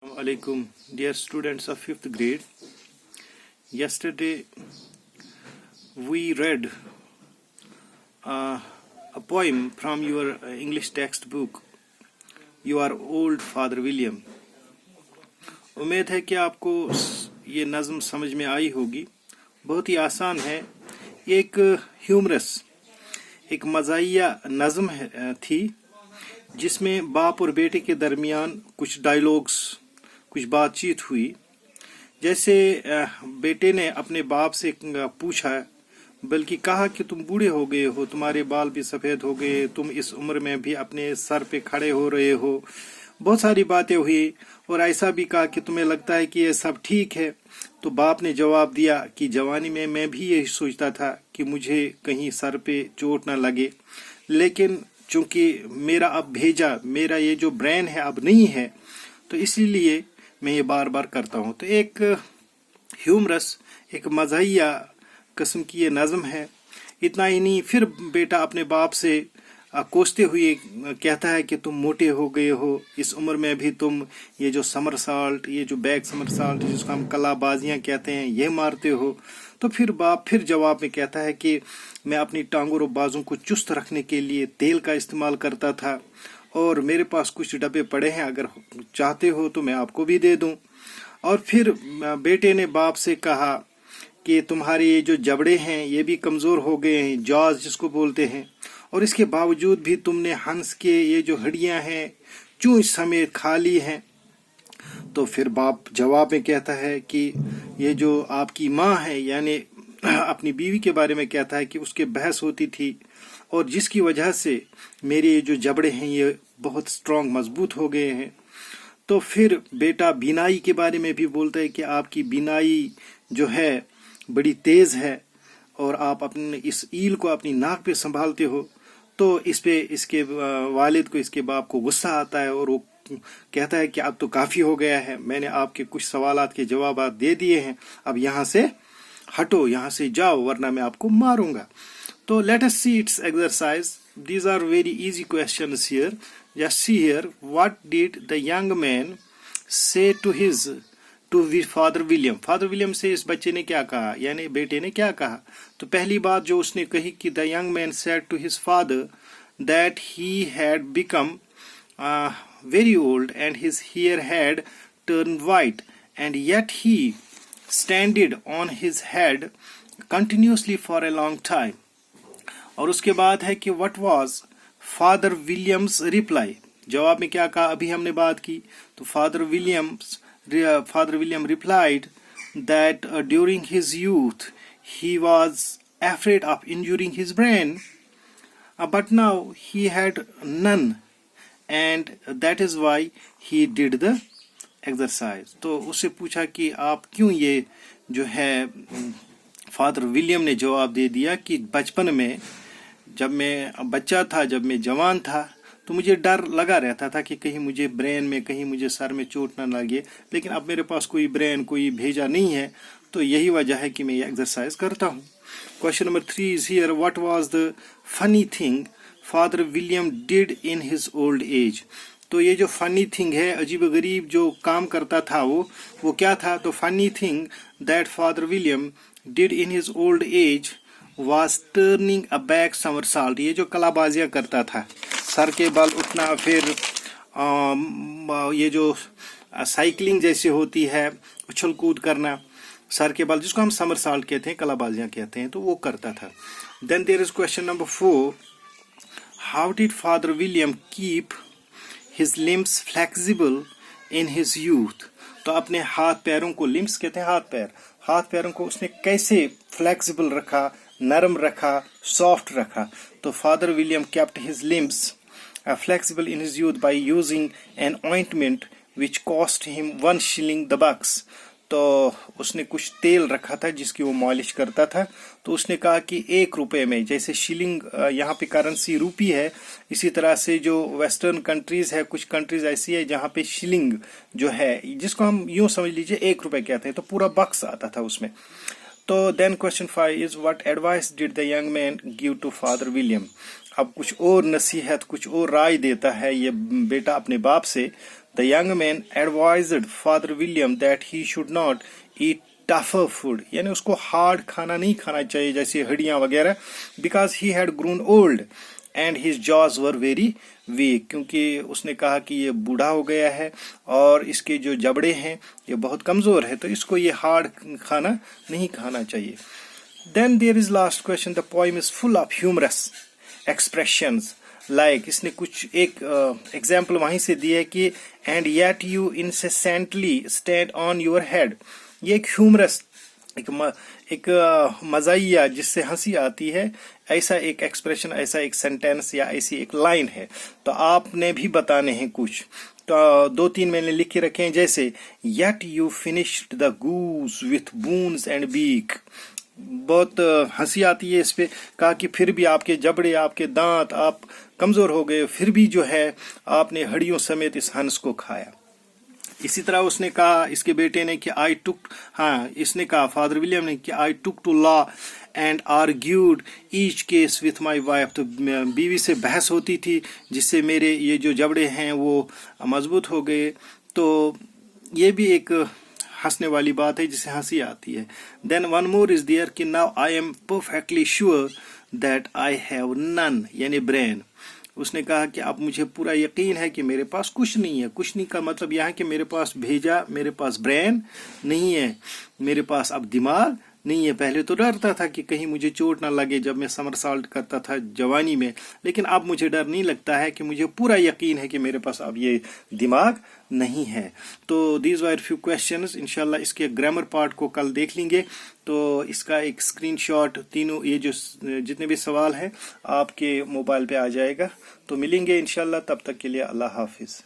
Alaikum, dear students of 5th grade. Yesterday we read a poem from your English textbook, Your Old Father William. उम्मीद है कि आपको ये नज़म समझ में आई होगी. बहुत ही आसान है. एक ह्यूमरस, एक मज़ाहिया नज़म थी जिसमें बाप और बेटे के दरमियान कुछ डायलॉग्स, कुछ बातचीत हुई. जैसे बेटे ने अपने बाप से पूछा, बल्कि कहा कि तुम बूढ़े हो गए हो, तुम्हारे बाल भी सफ़ेद हो गए, तुम इस उम्र में भी अपने सर पे खड़े हो रहे हो. बहुत सारी बातें हुई और ऐसा भी कहा कि तुम्हें लगता है कि ये सब ठीक है. तो बाप ने जवाब दिया कि जवानी में मैं भी यही सोचता था कि मुझे कहीं सर पे चोट ना लगे, लेकिन चूंकि मेरा अब भेजा, मेरा ये जो ब्रेन है अब नहीं है, तो इसीलिए मैं ये बार बार करता हूँ. तो एक ह्यूमरस, एक मज़ाहिया किस्म की ये नज़म है. इतना ही नहीं, फिर बेटा अपने बाप से कोसते हुए कहता है कि तुम मोटे हो गए हो, इस उम्र में भी तुम ये जो समरसाल्ट, ये जो बैक समरसाल्ट जिसको हम कलाबाजियाँ कहते हैं, ये मारते हो. तो फिर बाप फिर जवाब में कहता है कि मैं अपनी टांगों और बाजों को चुस्त रखने के लिए तेल का इस्तेमाल करता था और मेरे पास कुछ डब्बे पड़े हैं, अगर चाहते हो तो मैं आपको भी दे दूं. और फिर बेटे ने बाप से कहा कि तुम्हारे ये जो जबड़े हैं ये भी कमज़ोर हो गए हैं, जॉज जिसको बोलते हैं, और इसके बावजूद भी तुमने हंस के ये जो हड्डियां हैं चूंच समेत खा ली हैं. तो फिर बाप जवाब में कहता है कि ये जो आपकी माँ है, यानी अपनी बीवी के बारे में कहता है कि उसके बहस होती थी और जिसकी वजह से मेरे ये जो जबड़े हैं ये बहुत स्ट्रांग, मजबूत हो गए हैं. तो फिर बेटा बीनाई के बारे में भी बोलता है कि आपकी बीनाई जो है बड़ी तेज़ है और आप अपने इस ईल को अपनी नाक पे संभालते हो. तो इस पे इसके वालिद को, इसके बाप को गुस्सा आता है और वो कहता है कि अब तो काफ़ी हो गया है, मैंने आपके कुछ सवालात के जवाब दे दिए हैं, अब यहाँ से हटो, यहाँ से जाओ, वरना मैं आपको मारूंगा. तो let us see its exercise. These are very easy questions here. Just see here, what did the young man say to father William? Father William से इस बच्चे ने क्या कहा, यानी बेटे ने क्या कहा. तो पहली बात जो उसने कही कि the young man said to his father that he had become very old and his hair had turned white and yet he standed on his head continuously for a long time. और उसके बाद है कि what was Father William's reply? जवाब में क्या कहा, अभी हमने बात की. तो Father William replied that during his youth he was afraid of injuring his brain, but now he had none and that is why he did the exercise. तो उससे पूछा कि आप क्यों ये जो है, फादर विलियम ने जवाब दे दिया कि बचपन में जब मैं बच्चा था, जब मैं जवान था, तो मुझे डर लगा रहता था कि कहीं मुझे ब्रेन में, कहीं मुझे सर में चोट ना लगे, लेकिन अब मेरे पास कोई ब्रेन, कोई भेजा नहीं है, तो यही वजह है कि मैं ये एक्सरसाइज करता हूँ. Question number 3 is here, what was the funny thing father William did in his old age? तो ये जो फनी थिंग है, अजीब गरीब जो काम करता था वो क्या था? तो funny thing that father William did in his old age was turning a back somersault. ये जो कलाबाजियाँ करता था, सर के बल उठना, फिर ये जो साइकिलिंग जैसे होती है, उछल कूद करना सर के बल, जिसको हम समरसाल्ट कहते हैं, कलाबाजियाँ कहते हैं, तो वो करता था. Then there is question number 4. How did Father William keep his limbs flexible in his youth? तो अपने हाथ पैरों को, लिम्स कहते हैं हाथ पैरों को उसने कैसे फ्लेक्सिबल रखा, नरम रखा, सॉफ्ट रखा? तो father William kept his limbs flexible in his youth by using an ointment which cost him 1 shilling the bucks. तो उसने कुछ तेल रखा था जिसकी वो मालिश करता था. तो उसने कहा कि 1 रुपये में, जैसे शिलिंग यहाँ पे करेंसी रूपी है, इसी तरह से जो वेस्टर्न कंट्रीज है, कुछ कंट्रीज ऐसी है जहाँ पे शिलिंग जो है, जिसको हम यूँ समझ लीजिए 1 रुपये कहते हैं, तो पूरा बक्स आता था उसमें. तो then question 5 is what advice did the young man give to father William? अब कुछ और नसीहत, कुछ और राय देता है ये बेटा अपने बाप से. The young man advised Father William that he should not eat tougher food, यानी उसको हार्ड खाना नहीं खाना चाहिए जैसे हड्डियां वगैरह, because he had grown old and his jaws were very weak, क्योंकि उसने कहा कि ये बूढ़ा हो गया है और इसके जो जबड़े हैं ये बहुत कमज़ोर है, तो इसको ये हार्ड खाना नहीं खाना चाहिए. Then there is last question. The poem is full of humorous expressions. Like इसने कुछ एक एग्जाम्पल वहीं से दिया है कि and yet you incessantly stand on your head. ये एक ह्यूमरस एक मज़ाहिया जिससे हंसी आती है, ऐसा एक एक्सप्रेशन, ऐसा एक सेंटेंस या ऐसी एक लाइन है. तो आपने भी बताने हैं कुछ, तो 2-3 मैंने लिख के रखे हैं, जैसे yet you finished the goose with bones and beak. बहुत हंसी आती है इस पे. कहा कि फिर भी आपके जबड़े, आपके दांत, आप कमज़ोर हो गए, फिर भी जो है आपने हड्डियों समेत इस हंस को खाया. इसी तरह उसने कहा, इसके बेटे ने, कि इसने कहा फादर विलियम ने कि I took to law and argued each case with my wife. तो बीवी से बहस होती थी जिससे मेरे ये जो जबड़े हैं वो मजबूत हो गए. तो ये भी एक हंसने वाली बात है जिससे हंसी आती है. Then one more is there कि now I am perfectly sure that I have none, यानी ब्रेन. उसने कहा कि अब मुझे पूरा यकीन है कि मेरे पास कुछ नहीं है. कुछ नहीं का मतलब यह है कि मेरे पास मेरे पास ब्रेन नहीं है, मेरे पास अब दिमाग नहीं है. पहले तो डरता था कि कहीं मुझे चोट ना लगे जब मैं समरसॉल्ट करता था जवानी में, लेकिन अब मुझे डर नहीं लगता है कि मुझे पूरा यकीन है कि मेरे पास अब ये दिमाग नहीं है. तो दीज वर फ्यू क्वेश्चंस. इंशाल्लाह इसके ग्रामर पार्ट को कल देख लेंगे. तो इसका एक स्क्रीनशॉट, तीनों ये जो जितने भी सवाल हैं आपके मोबाइल पे आ जाएगा. तो मिलेंगे इंशाल्लाह, तब तक के लिए अल्लाह हाफिज.